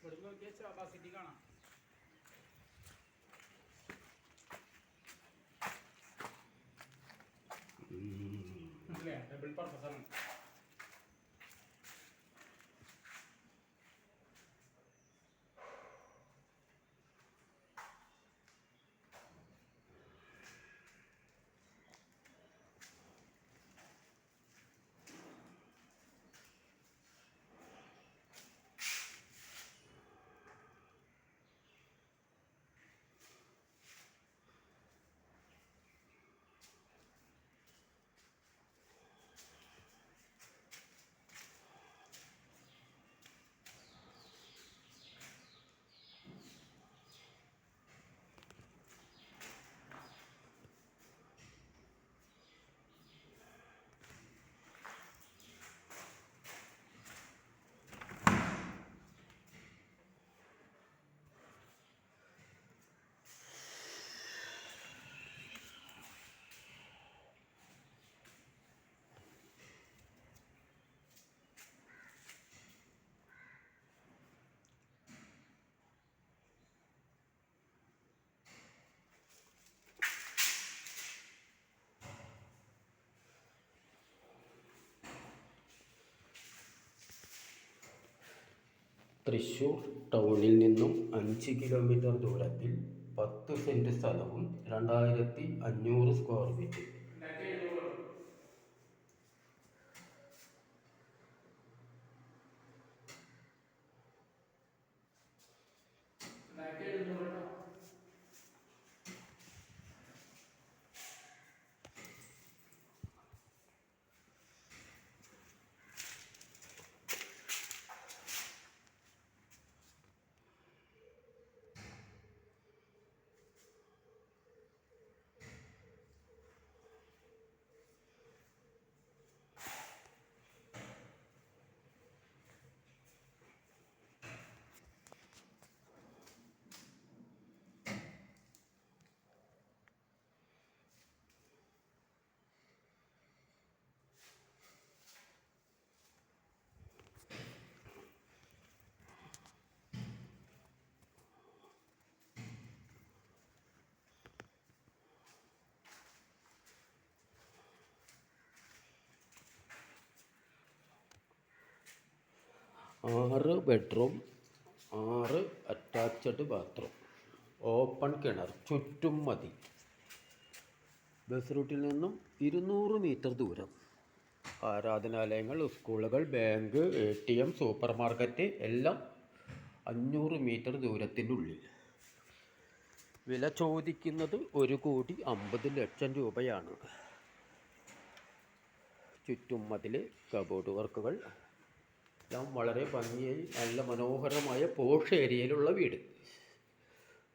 ഇവിടുന്ന് നോക്കിയ ശാബാ സിറ്റി കാണാം. അല്ലേ ഡബിൾ പർപ്പസാണ്. തൃശ്ശൂർ ടൗണിൽ നിന്നും 5 കിലോമീറ്റർ ദൂരത്തിൽ 10 സെൻറ് സ്ഥലവും 2500 സ്ക്വയർ ഫീറ്റ്. ആറ് ബെഡ്റൂം, 6 അറ്റാച്ച്ഡ് ബാത്റൂം, ഓപ്പൺ കിണർ, ചുറ്റും മതി. ബസ് റൂട്ടിൽ നിന്നും 200 മീറ്റർ ദൂരം. ആരാധനാലയങ്ങൾ, സ്കൂളുകൾ, ബാങ്ക്, ATM, സൂപ്പർ മാർക്കറ്റ് എല്ലാം 500 മീറ്റർ ദൂരത്തിനുള്ളിൽ. വില ചോദിക്കുന്നത് 1,50,00,000 രൂപയാണ്. ചുറ്റും മതിൽ, കബോർഡ് വർക്കുകൾ എല്ലാം വളരെ ഭംഗിയായി നല്ല മനോഹരമായ പോഷ് ഏരിയയിലുള്ള വീട്.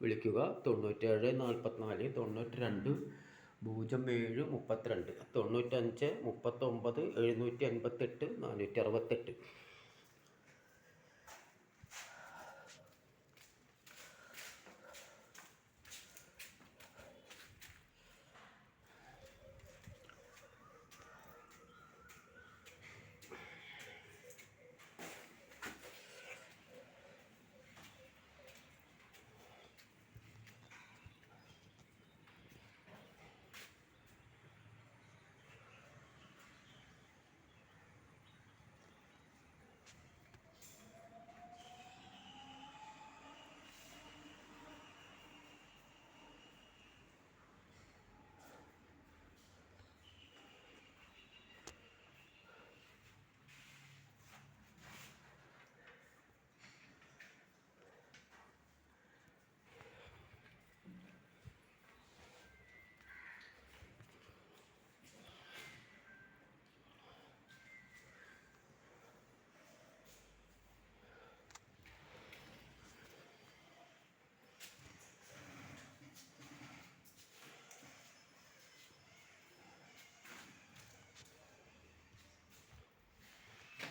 വിളിക്കുക 97 44 92 07 32 95 39 758 468.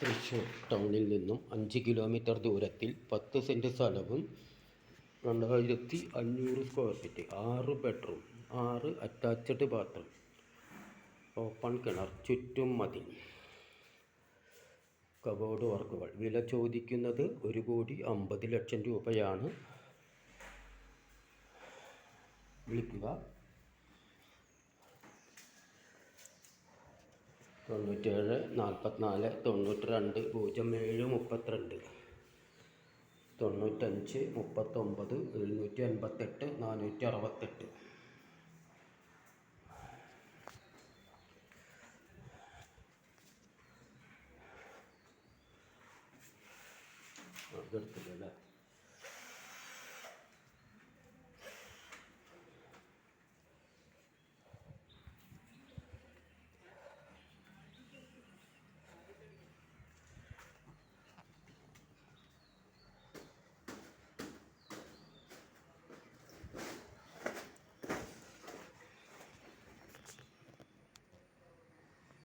തൃശ്ശൂർ ടൗണിൽ നിന്നും 5 കിലോമീറ്റർ ദൂരത്തിൽ 10 സെൻറ് സ്ഥലവും 2500 square feet, 6 bedroom, 6 attached bathroom, open കിണർ, ചുറ്റും മതി. കബോർഡ് വർക്കുകൾ. വില ചോദിക്കുന്നത് 1,50,00,000 രൂപയാണ്. വിളിക്കുക 97 44 92 07 32 95 39 758 468. അതെടുത്തില്ല അല്ലേ?